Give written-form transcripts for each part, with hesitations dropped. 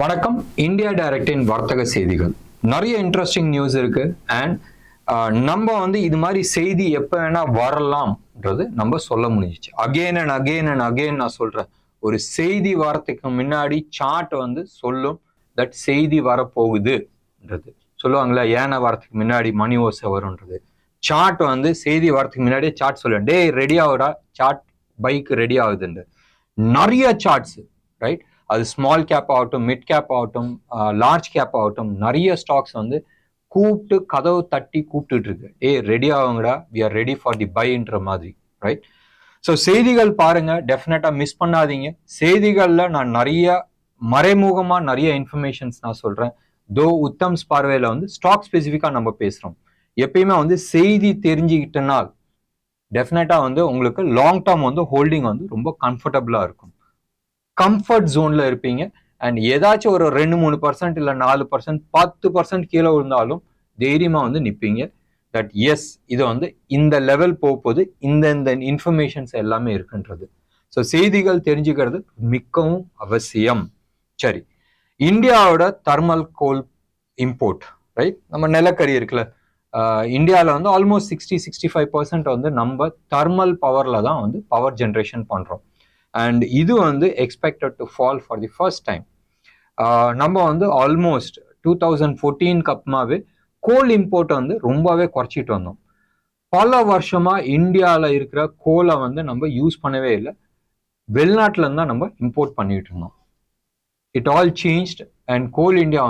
வணக்கம். இந்தியா டைரக்டின் வர்த்தக செய்திகள் நிறைய இன்ட்ரெஸ்டிங் நியூஸ் இருக்கு. அண்ட் நம்ம இது மாதிரி செய்தி எப்ப வேணா வரலாம்ன்றது நம்ம சொல்ல முடிஞ்சிச்சு. அகெயின் அண்ட் அகெயின் நான் சொல்றேன், ஒரு செய்தி வாரத்துக்கு முன்னாடி சார்ட் சொல்லும் தட் செய்தி வரப்போகுதுன்றது சொல்லுவாங்களா. ஏன வாரத்துக்கு முன்னாடி மணி ஓசை வரும்ன்றது சார்ட் செய்தி வாரத்துக்கு முன்னாடியே சார்ட் சொல்லுவேன், டே ரெடி ஆகுடா, சார்ட் பைக் ரெடி ஆகுதுன்ற நிறைய சார்ட்ஸ், ரைட்? அது ஸ்மால் கேப் ஆகட்டும், மிட் கேப் ஆகட்டும், லார்ஜ் கேப் ஆகட்டும், நிறைய ஸ்டாக்ஸ் கூப்பிட்டு கதவு தட்டி கூப்பிட்டு இருக்கு, ரெடி ஆகுங்கடா, we are ready for the பைன்ற மாதிரி, ரைட்? ஸோ செய்திகள் பாருங்க, டெஃபினட்டா மிஸ் பண்ணாதீங்க. செய்திகள்ல நான் நிறைய மறைமுகமா நிறைய இன்ஃபர்மேஷன்ஸ் நான் சொல்றேன். தோ உத்தம்ஸ் பார்வையில ஸ்டாக் ஸ்பெசிஃபிக்கா நம்ம பேசுறோம். எப்பயுமே செய்தி தெரிஞ்சுக்கிட்டனால் டெஃபினட்டா உங்களுக்கு லாங் டேர்ம் ஹோல்டிங் ரொம்ப கம்ஃபர்டபுளா இருக்கும். கம்ஃபர்ட் ஜோன்ல இருப்பீங்க. அண்ட் ஏதாச்சும் ஒரு 2-3% இல்ல 4%, 10% கீழே விழுந்தாலும் தைரியமா நிற்பீங்க. தட் எஸ், இது இந்த லெவல் போகுது, இந்த இன்ஃபர்மேஷன்ஸ் எல்லாமே இருக்குன்றது. ஸோ செய்திகள் தெரிஞ்சுக்கிறது மிகவும் அவசியம். சரி, இந்தியாவோட தெர்மல் கோல் இம்போர்ட், ரைட்? நம்ம நிலக்கரி இருக்குல்ல, இந்தியாவில் ஆல்மோஸ்ட் 60-65% நம்ம தெர்மல் பவர்ல தான் பவர் ஜென்ரேஷன் பண்றோம். அண்ட் இது expected to fall for the first time. நம்ம ஆல்மோஸ்ட் 2014 அப்புறமாவே கோல் இம்போர்ட் ரொம்பவே குறைச்சிட்டு வந்தோம். பல வருஷமா இந்தியாவில் இருக்கிற கோலை நம்ம யூஸ் பண்ணவே இல்லை, வெளிநாட்டுல இருந்தா நம்ம இம்போர்ட் பண்ணிட்டு இருந்தோம். It all changed and goal India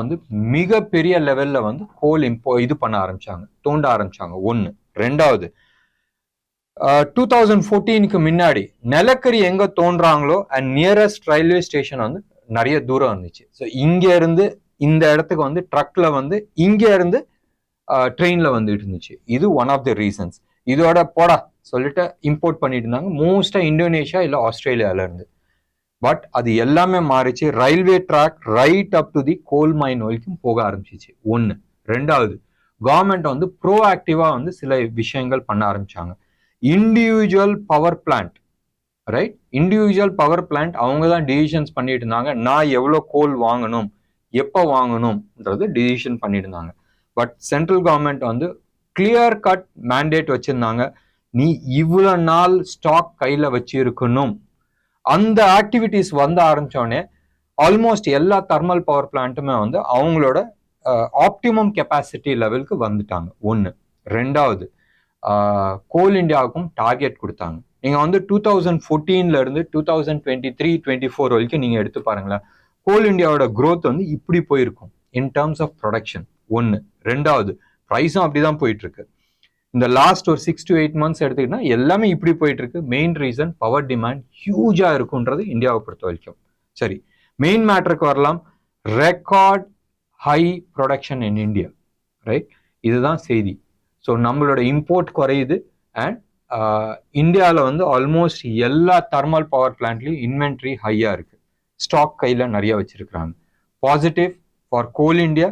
மிகப்பெரிய லெவல்ல கோல் இது பண்ண ஆரம்பிச்சாங்க, தோண்ட ஆரம்பிச்சாங்க. ஒன்று. ரெண்டாவது, 2014க்கு முன்னாடி நிலக்கரி எங்க தோன்றாங்களோ அண்ட் நியரஸ்ட் ரயில்வே ஸ்டேஷன் நிறைய தூரம் இருந்துச்சு. ஸோ இங்க இருந்து இந்த இடத்துக்கு ட்ரக்ல இங்க இருந்து ட்ரெயின்ல வந்துட்டு இருந்துச்சு. இது ஒன் ஆஃப் தி ரீசன்ஸ். இதோட போடா சொல்லிட்டு இம்போர்ட் பண்ணிட்டு இருந்தாங்க, மோஸ்டா இந்தோனேஷியா இல்ல ஆஸ்திரேலியால இருந்து. பட் அது எல்லாமே மாறிச்சு. Railway track right up to the coal mine வரைக்கும் போக ஆரம்பிச்சிச்சு. ஒன்னு. ரெண்டாவது, கவர்மெண்ட் ப்ரோ ஆக்டிவா சில விஷயங்கள் பண்ண ஆரம்பிச்சாங்க. Individual power plant, right? Individual power plant அவங்க தான் டிசிஷன்ஸ் பண்ணிட்டு இருந்தாங்க. நான் எவ்வளோ கோல் வாங்கணும், எப்போ வாங்கணும்ன்றது டிசிஷன் பண்ணிட்டு இருந்தாங்க. But central government clear cut mandate வச்சிருந்தாங்க, நீ இவ்வளோ நாள் ஸ்டாக் கையில வச்சிருக்கணும். அந்த ஆக்டிவிட்டிஸ் ஆரம்பிச்சோடனே ஆல்மோஸ்ட் எல்லா தெர்மல் பவர் பிளான்ட்டுமே அவங்களோட ஆப்டிமம் கெப்பாசிட்டி லெவலுக்கு வந்துட்டாங்க. ஒன்று. ரெண்டாவது, கோல் இந்தியாவுக்கும் டார்கெட் கொடுத்தாங்க. நீங்க 2014ல இருந்து 2023-24 வரைக்கும் நீங்க எடுத்து பாருங்களேன், கோல் இந்தியாவோட growth இப்படி போயிருக்கும் இன் டர்ம்ஸ் ஆஃப் ப்ரொடக்ஷன். ஒன்று. ரெண்டாவது, ப்ரைஸும் அப்படிதான் போயிட்டு இருக்கு. இந்த லாஸ்ட் ஒரு 6 to 8 months எடுத்துக்கிட்டா எல்லாமே இப்படி போயிட்டு இருக்கு. மெயின் ரீசன் பவர் டிமாண்ட் ஹியூஜா இருக்குன்றது இந்தியாவை பொறுத்த வரைக்கும். சரி, மெயின் மேட்டருக்கு வரலாம். Record high production in India, right? இதுதான் செய்தி. ஸோ நம்மளோட இம்போர்ட் குறையுது அண்ட் இந்தியாவில் ஆல்மோஸ்ட் எல்லா தெர்மல் பவர் பிளான்ட்லையும் இன்வென்ட்ரி ஹையா இருக்கு, ஸ்டாக் கையில் நிறைய வச்சிருக்கிறாங்க. Positive for goal India,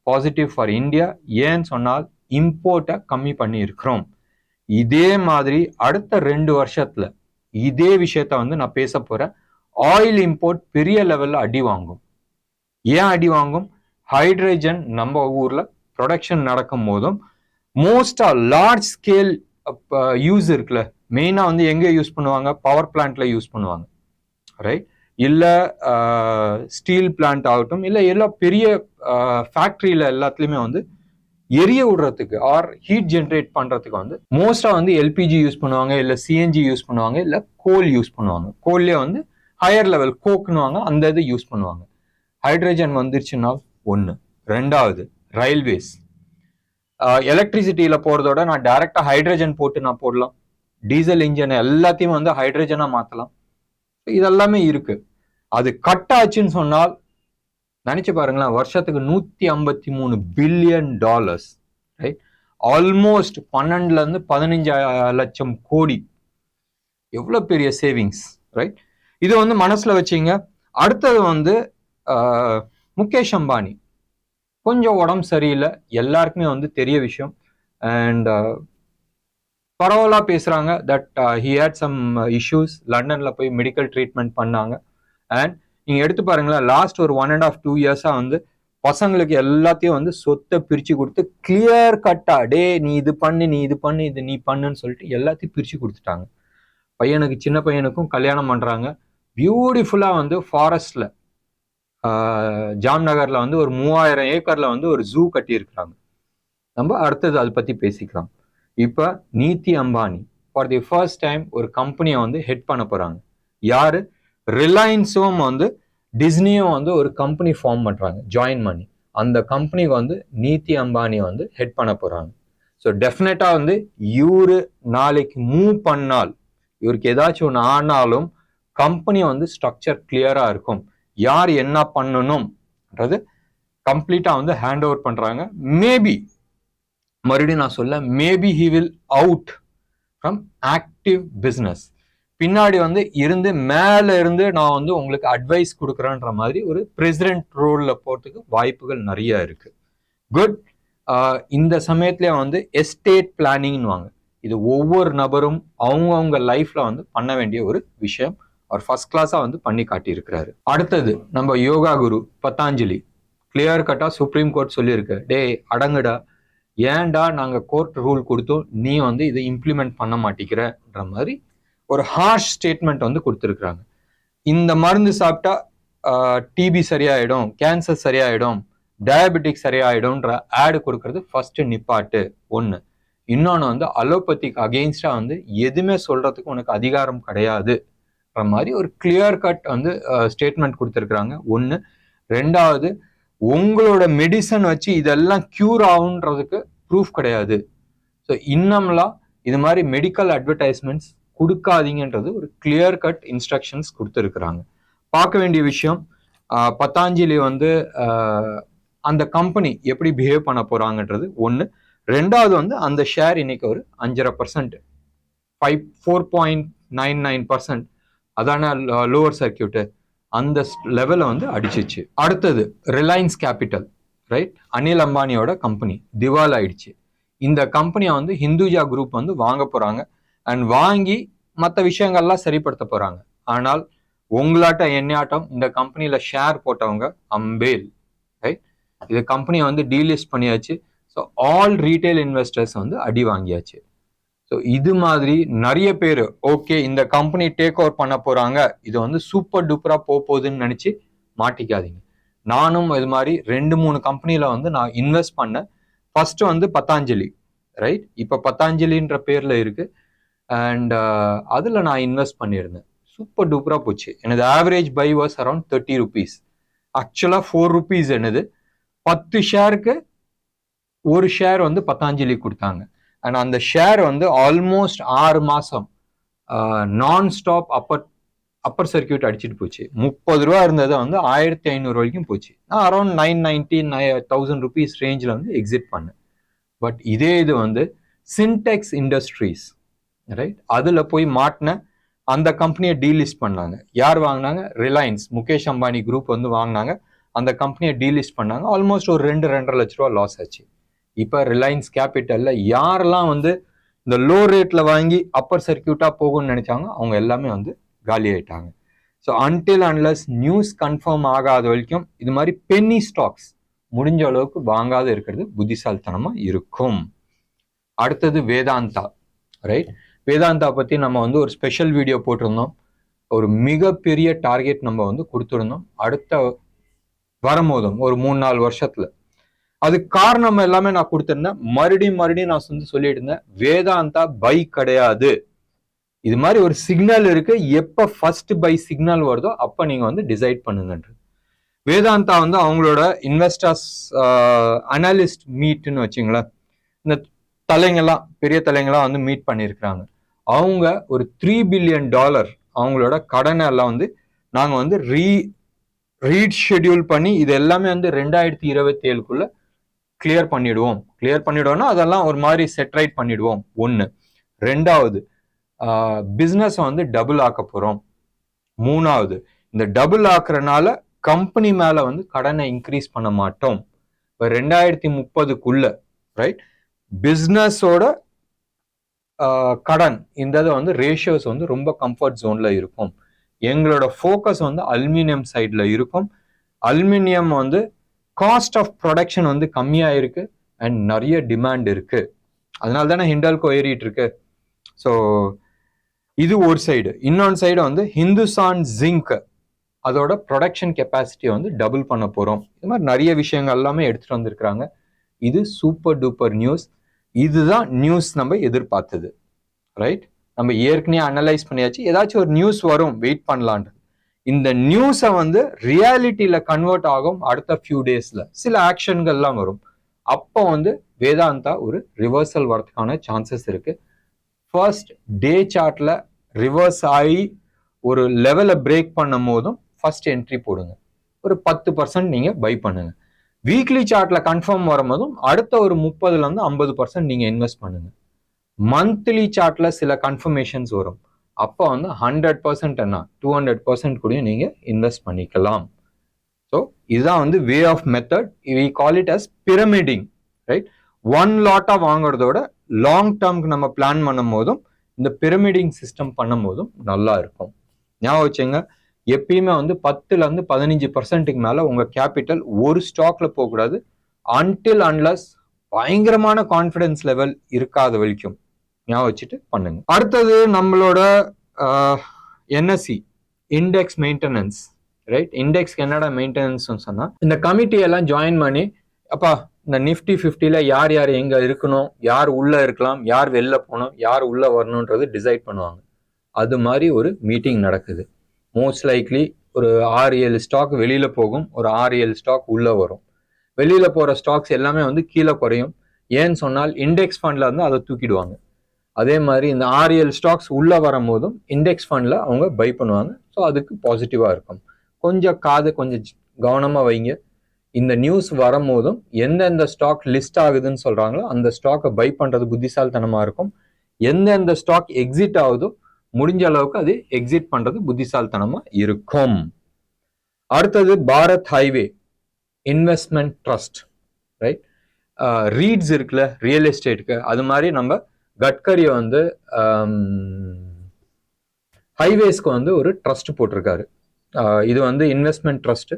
positive for India. ஏன்னு சொன்னால் இம்போர்ட்டை கம்மி பண்ணி இருக்கிறோம். இதே மாதிரி அடுத்த 2 வருஷத்துல இதே விஷயத்த நான் பேச போறேன். ஆயில் இம்போர்ட் பெரிய லெவல்ல அடி வாங்கும். ஏன் அடி வாங்கும்? ஹைட்ரஜன் நம்ம ஊர்ல ப்ரொடக்ஷன் நடக்கும் போதும் மோஸ்டா லார்ஜ் ஸ்கேல் யூஸ் இருக்குல்ல, மெயினா எங்க யூஸ் பண்ணுவாங்க? பவர் பிளான்ட்ல யூஸ் பண்ணுவாங்க, ரைட்? இல்ல ஸ்டீல் பிளான்ட் ஆகட்டும், இல்ல எல்லா பெரிய ஃபேக்டரியில எல்லாத்துலயுமே எரிய விடுறதுக்கு ஆர் ஹீட் ஜென்ரேட் பண்றதுக்கு மோஸ்டா எல்பிஜி யூஸ் பண்ணுவாங்க, இல்ல சிஎன்ஜி யூஸ் பண்ணுவாங்க, இல்ல கோல் யூஸ் பண்ணுவாங்க. கோல்லே ஹையர் லெவல் கோக்னுவாங்க, அந்த இது யூஸ் பண்ணுவாங்க. ஹைட்ரஜன் வந்துருச்சுன்னா ஒன்று. ரெண்டாவது, ரயில்வேஸ் எலக்ட்ரிசிட்டியில போறதோட நான் டைரக்டா ஹைட்ரஜன் போட்டு நான் போடலாம். டீசல் இன்ஜின் எல்லாத்தையும் ஹைட்ரஜனா மாத்தலாம். இதெல்லாமே இருக்கு. அது கட் ஆச்சுன்னு சொன்னால் நினைச்சு பாருங்களேன், வருஷத்துக்கு $153 பில்லியன், ரைட்? ஆல்மோஸ்ட் 12 இருந்து 15 லட்சம் கோடி. எவ்வளவு பெரிய சேவிங்ஸ், ரைட்? இது மனசுல வச்சீங்க. அடுத்தது முகேஷ் அம்பானி கொஞ்சம் உடம்பு சரியில்லை, எல்லாருக்குமே தெரிய விஷயம். அண்ட் பரவலா பேசுறாங்க that he had some issues. லண்டன்ல போய் மெடிக்கல் ட்ரீட்மெண்ட் பண்ணாங்க. அண்ட் நீங்க எடுத்து பாருங்களேன், லாஸ்ட் ஒரு 1.5-2 இயர்ஸா வந்து பசங்களுக்கு எல்லாத்தையும் வந்து சொத்தை பிரிச்சு கொடுத்து கிளியர் கட்டா, டே நீ இது பண்ணு, நீ இது பண்ணு, இது நீ பண்ணுன்னு சொல்லிட்டு எல்லாத்தையும் பிரிச்சு கொடுத்துட்டாங்க. பையனுக்கு, சின்ன பையனுக்கும் கல்யாணம் பண்றாங்க. பியூட்டிஃபுல்லா வந்து ஃபாரஸ்ட்ல ஜாம்நகர்ல வந்து ஒரு 3000 ஏக்கர்ல வந்து ஒரு ஜூ கட்டி இருக்கிறாங்க. நம்ம அடுத்தது அதை பத்தி பேசிக்கலாம். இப்ப நீதி Ambani for the first time ஒரு கம்பெனியை வந்து ஹெட் பண்ண போறாங்க. யாரு? ரிலையன்ஸும் வந்து டிஸ்னியும் வந்து ஒரு கம்பெனி ஃபார்ம் பண்றாங்க, ஜாயின் பண்ணி. அந்த கம்பெனிக்கு வந்து நீதி அம்பானி வந்து ஹெட் பண்ண போறாங்க. ஸோ டெஃபினட்டா வந்து இவரு நாளைக்கு மூவ் பண்ணால், இவருக்கு ஏதாச்சும் ஒன்று ஆனாலும் கம்பெனி வந்து ஸ்ட்ரக்சர் கிளியரா இருக்கும். யார் என்ன பண்ணணும்ன்றது கம்ப்ளீட்டா வந்து ஹேண்ட் ஓவர் பண்றாங்க. மேபி, மறுபடியும் நான் சொல்ல, maybe he will out from active business. பின்னாடி வந்து இருந்து மேல இருந்து நான் வந்து உங்களுக்கு அட்வைஸ் கொடுக்குறேன்ற மாதிரி ஒரு பிரசிடென்ட் ரோல்ல போறதுக்கு வாய்ப்புகள் நிறைய இருக்கு. குட். இந்த சமயத்துல வந்து எஸ்டேட் பிளானிங்னு வாங்க. இது ஒவ்வொரு நபரும் அவங்கவுங்க லைஃப்ல வந்து பண்ண வேண்டிய ஒரு விஷயம். அவர் ஃபர்ஸ்ட் கிளாஸா வந்து பண்ணி காட்டி இருக்கிறாரு. அடுத்தது நம்ம யோகா குரு பதாஞ்சலி கிளியர் கட்டா சுப்ரீம் கோர்ட் சொல்லியிருக்கு, டே அடங்குடா, ஏன்டா நாங்க கோர்ட் ரூல் கொடுத்தோம், நீ வந்து இதை இம்ப்ளிமெண்ட் பண்ண மாட்டேங்கிறன்ற மாதிரி ஒரு ஹார்ஷ் ஸ்டேட்மெண்ட் வந்து கொடுத்துருக்குறாங்க. இந்த மருந்து சாப்பிட்டா டிபி சரியாயிடும், கேன்சர் சரியாயிடும், டயபெட்டிக் சரியாயிடும்ன்ற ஆடு கொடுக்கறது ஃபர்ஸ்ட் நிப்பாட்டு ஒன்று. இன்னொன்று வந்து அலோபதிக்கு அகெயின்ஸ்டா வந்து எதுவுமே சொல்றதுக்கு உனக்கு அதிகாரம் கிடையாதுன்ற மாதிரி ஒரு கிளியர் கட் வந்து ஸ்டேட்மெண்ட் கொடுத்துருக்குறாங்க ஒன்று. ரெண்டாவது, உங்களோட மெடிசன் வச்சு இதெல்லாம் கியூர் ஆகுன்றதுக்கு ப்ரூஃப் கிடையாது. ஸோ இன்னம்லாம் இது மாதிரி மெடிக்கல் அட்வர்டைஸ்மெண்ட்ஸ் கொடுக்காதீங்கன்றது ஒரு கிளியர் கட் இன்ஸ்ட்ரக்ஷன்ஸ் கொடுத்துருக்குறாங்க. பார்க்க வேண்டிய விஷயம், பதாஞ்சலி வந்து அந்த கம்பெனி எப்படி பிஹேவ் பண்ண போறாங்கன்றது ஒன்று. ரெண்டாவது வந்து அந்த ஷேர் இன்னைக்கு ஒரு 5.5%, 4.99%, அதான லோவர் சர்க்கியூட்டு, அந்த லெவலை வந்து அடிச்சிச்சு. அடுத்தது ரிலையன்ஸ் கேபிட்டல், ரைட்? அனில் அம்பானியோட கம்பெனி திவால் ஆயிடுச்சு. இந்த கம்பெனியை வந்து ஹிந்துஜா குரூப் வந்து வாங்க போறாங்க. அண்ட் வாங்கி மற்ற விஷயங்கள்லாம் சரிப்படுத்த போறாங்க. ஆனால் உங்களாட்ட என்னையாட்டம் இந்த கம்பெனியில ஷேர் போட்டவங்க அம்பேல், ரைட்? இது கம்பெனியை வந்து டீலிஸ்ட் பண்ணியாச்சு. ஸோ ஆல் ரீட்டைல் இன்வெஸ்டர்ஸ் வந்து அடி வாங்கியாச்சு. ஸோ இது மாதிரி நிறைய பேர் ஓகே இந்த கம்பெனி டேக் ஓவர் பண்ண போறாங்க, இது வந்து சூப்பர் டூப்பரா போகுதுன்னு நினைச்சு மாட்டிக்காதீங்க. நானும் இது மாதிரி 2-3 கம்பெனியில வந்து நான் இன்வெஸ்ட் பண்ணேன். ஃபர்ஸ்ட் வந்து பதாஞ்சலி, ரைட்? இப்போ பதாஞ்சலின்ற பேர்ல இருக்கு. அண்ட் அதில் நான் இன்வெஸ்ட் பண்ணியிருந்தேன். சூப்பர் டூப்பரா போச்சு. எனது average buy was around 30 rupees. ஆக்சுவலாக 4 rupees என்னது. 10 ஷேருக்கு ஒரு ஷேர் வந்து பதாஞ்சலி கொடுத்தாங்க. அண்ட் அந்த ஷேர் வந்து ஆல்மோஸ்ட் 6 மாசம் நான் ஸ்டாப் அப்பர் சர்க்கியூட் அடிச்சுட்டு போச்சு. 30 ரூபா இருந்ததை வந்து 1500 வரைக்கும் போச்சு. நான் அரௌண்ட் 990-1000 rupees ரேஞ்சில் வந்து எக்ஸிட் பண்ணேன். பட் இதே இது வந்து சின்டெக்ஸ் இண்டஸ்ட்ரீஸ், ரைட்? அதில் போய் மாட்டின அந்த கம்பெனியை டீலிஸ்ட் பண்ணாங்க. யார் வாங்கினாங்க? ரிலையன்ஸ், முகேஷ் அம்பானி குரூப் வந்து வாங்கினாங்க. அந்த கம்பெனியை டீலிஸ்ட் பண்ணாங்க. ஆல்மோஸ்ட் ஒரு 2-2.5 லட்ச ரூபா லாஸ் ஆச்சு. இப்போ ரிலையன்ஸ் கேபிட்டல்ல யாரெல்லாம் வந்து இந்த லோ ரேட்ல வாங்கி அப்பர் சர்க்கியூட்டா போகும்னு நினைச்சாங்க, அவங்க எல்லாமே வந்து காலி ஆயிட்டாங்க. So until unless news confirm ஆகாத வரைக்கும் இது மாதிரி பென்னி ஸ்டாக்ஸ் முடிஞ்ச அளவுக்கு வாங்காத இருக்கிறது புத்திசாலித்தனமா இருக்கும். அடுத்தது வேதாந்தா, ரைட்? வேதாந்தா பத்தி நம்ம வந்து ஒரு ஸ்பெஷல் வீடியோ போட்டிருந்தோம். ஒரு மிகப்பெரிய டார்கெட் நம்ம வந்து கொடுத்துருந்தோம் அடுத்த வரும்போதும் ஒரு 3-4 வருஷத்துல. அதுக்கு காரணம் எல்லாமே நான் கொடுத்திருந்தேன். மறுபடியும் நான் வந்து சொல்லிட்டு இருந்தேன், வேதாந்தா பை கிடையாது. இது மாதிரி ஒரு சிக்னல் இருக்கு, எப்ப ஃபர்ஸ்ட் பை சிக்னல் வருதோ அப்ப நீங்க வந்து டிசைட் பண்ணுங்கன்றது. வேதாந்தா வந்து அவங்களோட இன்வெஸ்டர்ஸ் அனலிஸ்ட் மீட்னு வச்சுங்களேன், இந்த தலைங்கெல்லாம் பெரிய தலைங்கெல்லாம் வந்து மீட் பண்ணியிருக்கிறாங்க. அவங்க ஒரு $3 billion அவங்களோட கடனை எல்லாம் வந்து நாங்க வந்து ரீஷெடியூல் பண்ணி இது எல்லாமே வந்து 2027 கிளியர் பண்ணிடுவோம்னா அதெல்லாம் ஒரு மாதிரி செட்ரைட் பண்ணிடுவோம். ஒன்று. ரெண்டாவது, பிஸ்னஸ் வந்து டபுள் ஆக்க போறோம். மூணாவது, இந்த டபுள் ஆக்குறனால கம்பெனி மேல வந்து கடனை இன்க்ரீஸ் பண்ண மாட்டோம். இப்போ 2030 ரைட், பிஸ்னஸோட கடன் இந்த வந்து ரேஷியோஸ் வந்து ரொம்ப கம்ஃபர்ட் ஜோன்ல இருக்கும். எங்களோட ஃபோக்கஸ் வந்து அலுமினியம் சைடில் இருக்கும். அலுமினியம் வந்து காஸ்ட் ஆஃப் ப்ரொடக்ஷன் வந்து கம்மியாக இருக்கு அண்ட் நிறைய டிமாண்ட் இருக்கு. அதனால தானே ஹிண்டால்கோ ஏறிட்டு இருக்கு. ஸோ இது ஒரு சைடு. இன்னொன்று சைடு வந்து ஹிந்துஸ்தான் ஜிங்க் அதோட ப்ரொடக்ஷன் கெப்பாசிட்டி வந்து டபுள் பண்ண போகிறோம். இது மாதிரி நிறைய விஷயங்கள் எல்லாமே எடுத்துகிட்டு வந்திருக்கிறாங்க. இது சூப்பர் டூப்பர் நியூஸ். இதுதான் நியூஸ் நம்ம எதிர்பார்த்தது, ரைட்? நம்ம ஏற்கனவே அனலைஸ் பண்ணியாச்சு. ஏதாச்சும் ஒரு நியூஸ் வரும், வெயிட் பண்ணலான்ட்டு. இந்த நியூஸை வந்து ரியாலிட்டியில கன்வெர்ட் ஆகும் அடுத்த ஃபியூ டேஸ்ல. சில ஆக்ஷன்கள்லாம் வரும். அப்போ வந்து வேதாந்தா ஒரு ரிவர்சல் வரதுக்கான சான்சஸ் இருக்கு. ஃபர்ஸ்ட் டே சார்ட்ல ரிவர்ஸ் ஆகி ஒரு லெவலை பிரேக் பண்ணும் போதும் ஃபர்ஸ்ட் என்ட்ரி போடுங்க. ஒரு 10% நீங்க பை பண்ணுங்க. வீக்லி சார்ட்ல கன்ஃபார்ம் வரும்போதும் அடுத்த ஒரு 30% நீங்க இன்வெஸ்ட் பண்ணுங்க. மந்த்லி சார்ட்ல சில கன்ஃபர்மேஷன்ஸ் வரும். அப்போ வந்து 100% என்ன 200% கூட நீங்க இன்வெஸ்ட் பண்ணிக்கலாம். ஸோ இதுதான் வந்து way of method. We call it as pyramiding, right? One லாட்டா வாங்குறதோட லாங் டேர்ம்க்கு நம்ம பிளான் பண்ணும் போதும் இந்த பிரமிடிங் சிஸ்டம் பண்ணும் போதும் நல்லா இருக்கும். ஞாபகம் வச்சுங்க, எப்பயுமே வந்து 10-15% மேல உங்க கேபிட்டல் ஒரு ஸ்டாக்ல போகக்கூடாது. அன்டில் அன்லஸ் பயங்கரமான கான்ஃபிடன்ஸ் லெவல் இருக்காத வரைக்கும் ஞாபகம் வச்சுட்டு பண்ணுங்க. அடுத்தது நம்மளோட என்எஸ்சி இண்டெக்ஸ் மெயின்டெனன்ஸ், ரைட்? இண்டெக்ஸ்க்கு என்னடா மெயின்டெனன்ஸ் சொன்னா, இந்த கமிட்டி எல்லாம் ஜாயின் பண்ணி அப்பா இந்த நிஃப்டி 50ல யார் யார் எங்க இருக்கணும், யார் உள்ள இருக்கலாம், யார் வெளில போகணும், யார் உள்ள வரணும்ன்றது டிசைட் பண்ணுவாங்க. அது மாதிரி ஒரு மீட்டிங் நடக்குது. மோஸ்ட் லைக்லி ஒரு 6-7 ஸ்டாக் வெளியில போகும், ஒரு 6-7 ஸ்டாக் உள்ள வரும். வெளியில போற ஸ்டாக்ஸ் எல்லாமே வந்து கீழே குறையும். ஏன்னு சொன்னால் இண்டெக்ஸ் ஃபண்ட்ல இருந்து அதை தூக்கிடுவாங்க. அதே மாதிரி இந்த 6-7 ஸ்டாக்ஸ் உள்ள வரும் போதும் இண்டெக்ஸ் ஃபண்ட்ல அவங்க பை பண்ணுவாங்க. ஸோ அதுக்கு பாசிட்டிவா இருக்கும். கொஞ்சம் கவனமா வைங்க. இந்த நியூஸ் வரும்போதும் எந்தெந்த ஸ்டாக் லிஸ்ட் ஆகுதுன்னு சொல்றாங்களோ அந்த ஸ்டாக்கை பை பண்றது புத்திசாலித்தனமா இருக்கும். எந்தெந்த ஸ்டாக் எக்ஸிட் ஆகுதோ முடிஞ்ச அளவுக்கு அது எக்ஸிட் பண்றது புத்திசாலித்தனமா இருக்கும். அடுத்தது Bharat highway investment trust, right? Reads இருக்குல்ல ரியல் எஸ்டேட்டுக்கு, அது மாதிரி நம்ம கட்கரியை வந்து ஹைவேஸ்க்கு வந்து ஒரு ட்ரஸ்ட் போட்டிருக்காரு. இது வந்து இன்வெஸ்ட்மெண்ட் ட்ரஸ்ட்.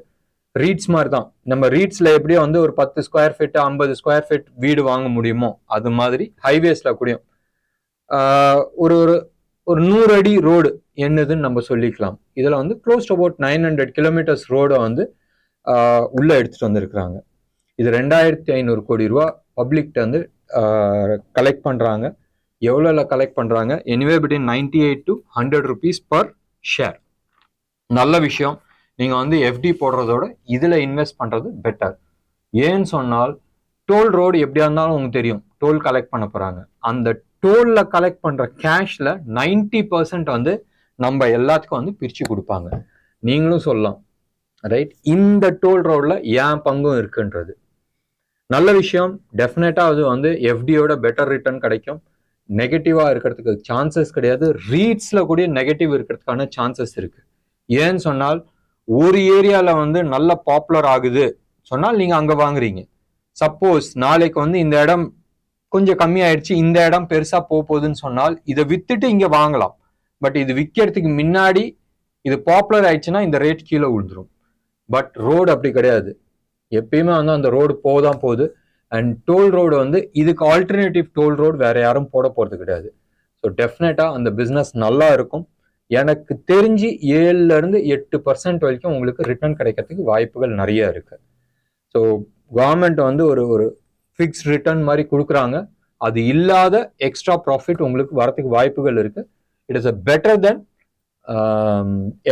ரீட்ஸ் மாதிரி தான். நம்ம ரீட்ஸ்ல எப்படியோ வந்து ஒரு 10 ஸ்கொயர் ஃபீட் 50 ஸ்கொயர் ஃபீட் வீடு வாங்க முடியுமோ அது மாதிரி ஹைவேஸ்ல கூடயும் ஒரு ஒரு 100 அடி ரோடு என்னதுன்னு நம்ம சொல்லிக்கலாம். இதுல வந்து க்ளோஸ் டு அபவுட் 900 கிலோமீட்டர்ஸ் ரோடை வந்து உள்ள எடுத்துட்டு வந்திருக்கிறாங்க. இது 2500 கோடி ரூபா பப்ளிக்ட வந்து கலெக்ட் பண்றாங்க. எவ்வளோல கலெக்ட் பண்றாங்க? Anyway between 98 to 100 rupees per share. நல்ல விஷயம். நீங்க வந்து எஃப்டி போடுறதோட இதுல இன்வெஸ்ட் பண்றது பெட்டர். ஏன்னு சொன்னால் டோல் ரோடு எப்படியா இருந்தாலும் உங்களுக்கு தெரியும், டோல் கலெக்ட் பண்ண போறாங்க. அந்த டோல்ல கலெக்ட் பண்ற கேஷ்ல 90% வந்து நம்ம எல்லாத்துக்கும் வந்து பிரிச்சு கொடுப்பாங்க. நீங்களும் சொல்லலாம், ரைட்? இந்த டோல் ரோட்ல ஏன் பங்கும் இருக்குன்றது நல்ல விஷயம். டெஃபினட்டா அது வந்து எஃப்டியோட பெட்டர் ரிட்டர்ன் கிடைக்கும். நெகட்டிவா இருக்கிறதுக்கு சான்சஸ் கிடையாது. ரீட்ஸ்ல கூட நெகட்டிவ் இருக்கிறதுக்கான சான்சஸ் இருக்கு. ஏன்னு சொன்னால் ஒரு ஏரியால வந்து நல்ல பாப்புலர் ஆகுது சொன்னால் நீங்க அங்க வாங்குறீங்க. சப்போஸ் நாளைக்கு வந்து இந்த இடம் கொஞ்சம் கம்மியாயிடுச்சு, இந்த இடம் பெருசா போகுதுன்னு சொன்னால் இதை வித்துட்டு இங்க வாங்கலாம். பட் இது விற்கிறதுக்கு முன்னாடி இது பாப்புலர் ஆயிடுச்சுன்னா இந்த ரேட் கீழே விழுந்துரும். பட் ரோடு அப்படி கிடையாது. எப்பயுமே வந்து அந்த ரோடு போதான் போகுது. அண்ட் டோல் ரோடு வந்து இதுக்கு ஆல்டர்னேட்டிவ் டோல் ரோடு வேற யாரும் போட போறது கிடையாது. ஸோ டெஃபினட்டா அந்த பிஸ்னஸ் நல்லா இருக்கும். எனக்கு தெரிஞ்சு 7-8% வரைக்கும் உங்களுக்கு ரிட்டர்ன் கிடைக்கிறதுக்கு வாய்ப்புகள் நிறைய இருக்கு. ஸோ கவர்மெண்ட் வந்து ஒரு ஃபிக்ஸ்ட் ரிட்டர்ன் மாதிரி கொடுக்குறாங்க. அது இல்லாத எக்ஸ்ட்ரா ப்ராஃபிட் உங்களுக்கு வரதுக்கு வாய்ப்புகள் இருக்கு. It is a better then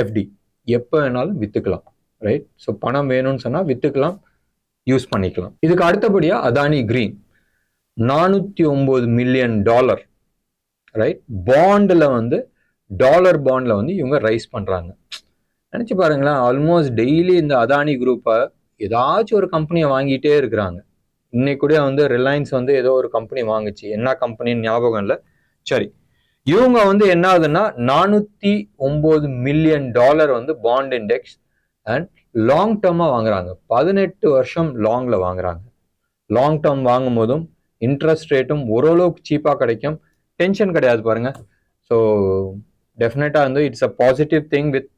FD. எப்போ வேணாலும் வித்துக்கலாம், ரைட்? ஸோ பணம் வேணும்னு சொன்னா வித்துக்கலாம், யூஸ் பண்ணிக்கலாம். இதுக்கு அடுத்தபடியா அதானி கிரீன் $409 மில்லியன், ரைட்? பாண்ட்ல வந்து டாலர் பாண்ட்ல வந்து இவங்க ரைஸ் பண்றாங்க. நினைச்சு பாருங்களேன், ஆல்மோஸ்ட் டெய்லி இந்த அதானி குரூப்பை ஏதாச்சும் ஒரு கம்பெனியை வாங்கிட்டே இருக்கிறாங்க. இன்னைக்கு கூட வந்து ரிலையன்ஸ் வந்து ஏதோ ஒரு கம்பெனி வாங்குச்சு, என்ன கம்பெனின்னு ஞாபகம் இல்லை. சரி, இவங்க வந்து என்ன ஆகுதுன்னா $409 மில்லியன் வந்து பாண்ட் இண்டெக்ஸ் அண்ட் லாங் டேர்மா வாங்குறாங்க. 18 வருஷம் லாங்ல வாங்குறாங்க. லாங் டேர்ம் வாங்கும் போதும் இன்ட்ரெஸ்ட் ரேட்டும் ஓரளவுக்கு சீப்பா கிடைக்கும். டென்ஷன் கிடையாது பாருங்க. ஸோ டெஃபினட்டா வந்து it's a positive thing with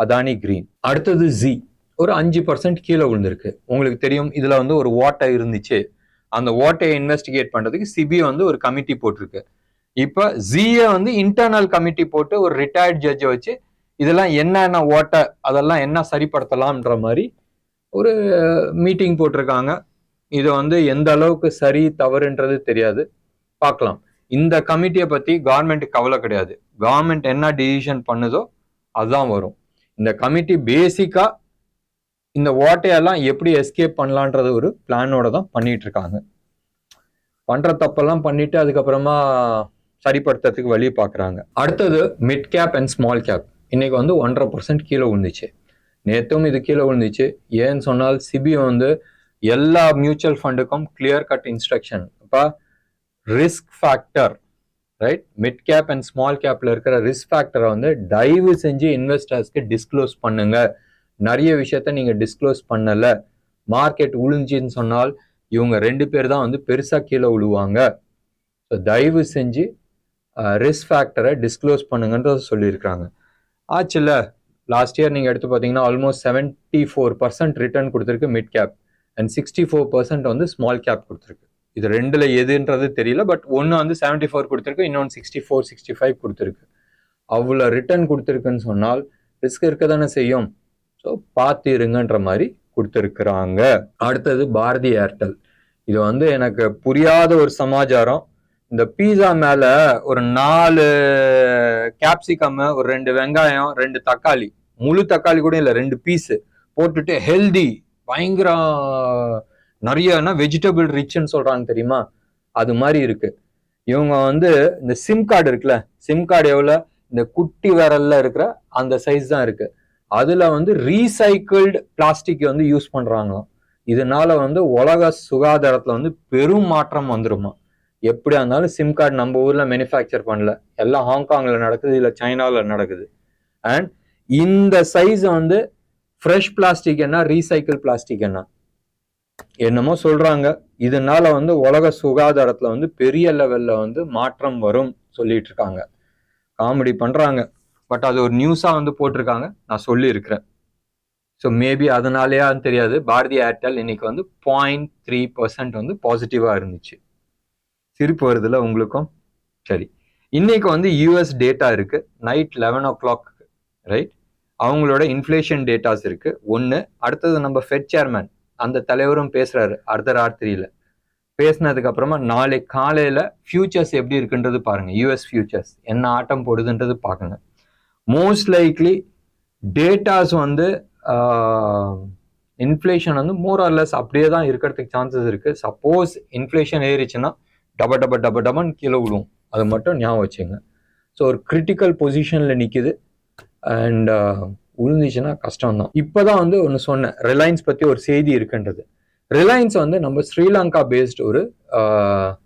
Adani green. அடுத்தது ஜி ஒரு 5% கீழே விழுந்திருக்கு. உங்களுக்கு தெரியும் இதுல வந்து ஒரு ஓட்டை இருந்துச்சு. அந்த ஓட்டையை இன்வெஸ்டிகேட் பண்றதுக்கு சிபி வந்து ஒரு கமிட்டி போட்டிருக்கு. இப்ப ஜியை வந்து இன்டர்னல் கமிட்டி போட்டு ஒரு ரிட்டையர்ட் ஜட்ஜை வச்சு இதெல்லாம் என்னென்ன ஓட்டை அதெல்லாம் என்ன சரிப்படுத்தலாம்ன்ற மாதிரி ஒரு மீட்டிங் போட்டிருக்காங்க. இது வந்து எந்த அளவுக்கு சரி தவறுன்றது தெரியாது, பார்க்கலாம். இந்த கமிட்டியை பத்தி கவர்மெண்ட்டுக்கு கவலை கிடையாது. கவர்மெண்ட் என்ன டிசிஷன் பண்ணுதோ அதுதான் வரும். இந்த கமிட்டி பேசிக்கா இந்த ஓட்டையெல்லாம் எப்படி எஸ்கேப் பண்ணலான்றது ஒரு பிளானோட தான் பண்ணிட்டு இருக்காங்க. பண்ற தப்பெல்லாம் பண்ணிட்டு அதுக்கப்புறமா சரிப்படுத்துறதுக்கு வழி பார்க்குறாங்க. அடுத்தது mid cap and small cap இன்னைக்கு வந்து 1.5% கீழே விழுந்துச்சு. நேற்றும் இது கீழே விழுந்துச்சு. ஏன்னு சொன்னால் சிபி வந்து எல்லா மியூச்சுவல் ஃபண்டுக்கும் கிளியர் கட் இன்ஸ்ட்ரக்ஷன். இப்போ risk factor right, mid cap and small கேப்ல இருக்கிற ரிஸ்க் ஃபேக்டரை வந்து தயவு செஞ்சு இன்வெஸ்டர்ஸ்க்கு டிஸ்க்ளோஸ் பண்ணுங்க. நிறைய விஷயத்த நீங்க டிஸ்க்ளோஸ் பண்ணல, மார்க்கெட் உழிஞ்சின்னு சொன்னால் இவங்க 2 பேர் தான் வந்து பெருசா கீழே விழுவாங்க. ஸோ தயவு செஞ்சு ரிஸ்க் ஃபேக்டரை டிஸ்க்ளோஸ் பண்ணுங்கன்றத சொல்லியிருக்காங்க. ஆச்சுல்ல, லாஸ்ட் இயர் நீங்க எடுத்து பார்த்தீங்கன்னா ஆல்மோஸ்ட் 74% ரிட்டர்ன் கொடுத்துருக்கு மிட் கேப் அண்ட் 64% வந்து ஸ்மால் கேப் கொடுத்துருக்கு. இது ரெண்டுல எதுன்றது தெரியல, பட் ஒன்று வந்து 74 கொடுத்துருக்கு, இன்னொன்று 64 65 கொடுத்துருக்கு. அவ்வளோ ரிட்டர்ன் கொடுத்துருக்குன்னு சொன்னால் ரிஸ்க் இருக்க தானே செய்யும். ஸோ பார்த்து இருங்கன்ற மாதிரி கொடுத்துருக்குறாங்க. அடுத்தது பாரதி ஏர்டெல். இது வந்து எனக்கு புரியாத ஒரு சமாச்சாரம். இந்த பீஸா மேல ஒரு 4 கேப்சிகம், ஒரு 2 வெங்காயம், 2 தக்காளி, முழு தக்காளி கூட இல்லை, 2 பீஸ் போட்டுட்டு ஹெல்தி பயங்கர நிறைய வெஜிடபிள் ரிச்ன்னு சொல்றாங்க தெரியுமா, அது மாதிரி இருக்கு. இவங்க வந்து இந்த சிம் கார்டு இருக்குல்ல, சிம் கார்டு எவ்வளோ, இந்த குட்டி விரல்ல இருக்கிற அந்த சைஸ் தான் இருக்கு. அதுல வந்து ரீசைக்கிள்டு பிளாஸ்டிக் வந்து யூஸ் பண்றாங்களாம். இதனால வந்து உலக சுகாதாரத்துல வந்து பெரும் மாற்றம் வந்துருமா. எப்படியா இருந்தாலும் சிம் கார்டு நம்ம ஊர்ல மேனுஃபேக்சர் பண்ணல, எல்லாம் ஹாங்காங்ல நடக்குது, இல்ல சைனால நடக்குது. அண்ட் இந்த சைஸ் வந்து ஃப்ரெஷ் பிளாஸ்டிக் என்ன, ரீசைக்கிள் பிளாஸ்டிக் என்ன, என்னமோ சொல்றாங்க. இதனால வந்து உலக சுகாதாரத்துல வந்து பெரிய லெவல்ல வந்து மாற்றம் வரும் சொல்லிட்டு இருக்காங்க. காமெடி பண்றாங்க, பட் அது ஒரு நியூஸா வந்து போட்டிருக்காங்க, நான் சொல்லி இருக்கிறேன். ஸோ மேபி அதனாலேயான்னு தெரியாது, பாரதி ஏர்டெல் இன்னைக்கு வந்து 0.3% வந்து பாசிட்டிவா இருந்துச்சு. சிரிப்பு வருதுல உங்களுக்கும்? சரி, இன்னைக்கு வந்து யூஎஸ் டேட்டா இருக்கு நைட் 11 o'clock ரைட். அவங்களோட இன்ஃப்ளேஷன் டேட்டாஸ் இருக்கு ஒன்று. அடுத்தது நம்ம ஃபெட் சேர்மேன் அந்த தலைவரும் பேசுறாரு அர்த்தராத்திரியில. பேசினதுக்கு அப்புறமா நாளை காலையில ஃபியூச்சர்ஸ் எப்படி இருக்குன்றது பாருங்க. யூஎஸ் ஃபியூச்சர்ஸ் என்ன ஆட்டம் போடுதுன்றது பாருங்க. மோஸ்ட் லைக்லி டேட்டாஸ் வந்து இன்ஃப்ளேஷன் வந்து மோர் ஆர் லெஸ் அப்படியே தான் இருக்கிறதுக்கு சான்சஸ் இருக்கு. சப்போஸ் இன்ஃப்ளேஷன் ஏறிச்சுன்னா டபன்னு கீழே விழுவும், அது மட்டும் ஞாபகம் வச்சுங்க. ஸோ ஒரு கிரிட்டிக்கல் பொசிஷன்ல நிற்குது அண்ட் விழுந்துச்சுன்னா கஷ்டம் தான். இப்போதான் வந்து ஒன்று சொன்னேன், ரிலையன்ஸ் பற்றி ஒரு செய்தி இருக்குன்றது. ரிலையன்ஸ் வந்து நம்ம ஸ்ரீலங்கா பேஸ்ட் ஒரு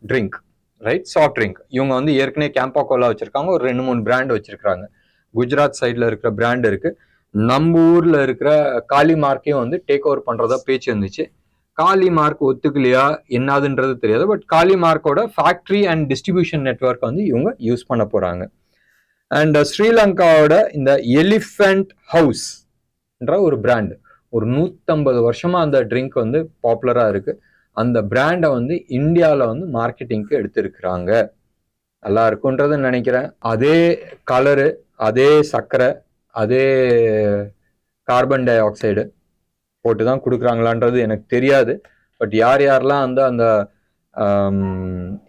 ட்ரிங்க் ரைட், சாஃப்ட் ட்ரிங்க். இவங்க வந்து ஏற்கனவே கேம்பா கோலா வச்சிருக்காங்க, ஒரு 2-3 பிராண்ட் வச்சிருக்காங்க. குஜராத் சைட்ல இருக்கிற பிராண்ட் இருக்கு, நம்ம ஊர்ல இருக்கிற காலி மார்க்கையும் வந்து டேக் ஓவர் பண்றதா பேச்சு இருந்துச்சு. காலி மார்க் ஒத்துக்கலையா என்னதுன்றது தெரியாது, பட் காலி மார்க்கோட ஃபேக்டரி அண்ட் டிஸ்ட்ரிபியூஷன் நெட்வொர்க் வந்து இவங்க யூஸ் பண்ண போறாங்க. அண்ட் ஸ்ரீலங்காவோட இந்த எலிஃபென்ட் ஹவுஸ் என்ற ஒரு பிராண்ட், ஒரு 150 வருஷமா அந்த ட்ரிங்க் வந்து பாப்புலரா இருக்கு. அந்த பிராண்டை வந்து இந்தியாவில் வந்து மார்க்கெட்டிங்க்கு எடுத்திருக்கிறாங்க. நல்லா இருக்குன்றது நினைக்கிறேன். அதே கலரு, அதே சர்க்கரை, அதே கார்பன் டை ஆக்சைடு போட்டு தான் கொடுக்குறாங்களான்றது எனக்கு தெரியாது. பட் யார் யாரெல்லாம் வந்து அந்த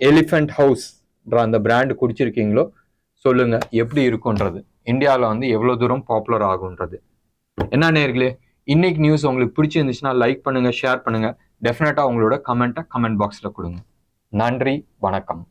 எலிஃபென்ட் ஹவுஸ்ன்ற அந்த பிராண்டு குடிச்சிருக்கீங்களோ சொல்லுங்க எப்படி இருக்குன்றது, இந்தியாவில் வந்து எவ்வளோ தூரம் பாப்புலர் ஆகுன்றது. என்ன நேயர்களே, இன்னைக்கு நியூஸ் உங்களுக்கு பிடிச்சிருந்துச்சுன்னா லைக் பண்ணுங்க, ஷேர் பண்ணுங்க. டெஃபினட்டா உங்களோட கமெண்ட் பாக்ஸ்ல கொடுங்க. நன்றி, வணக்கம்.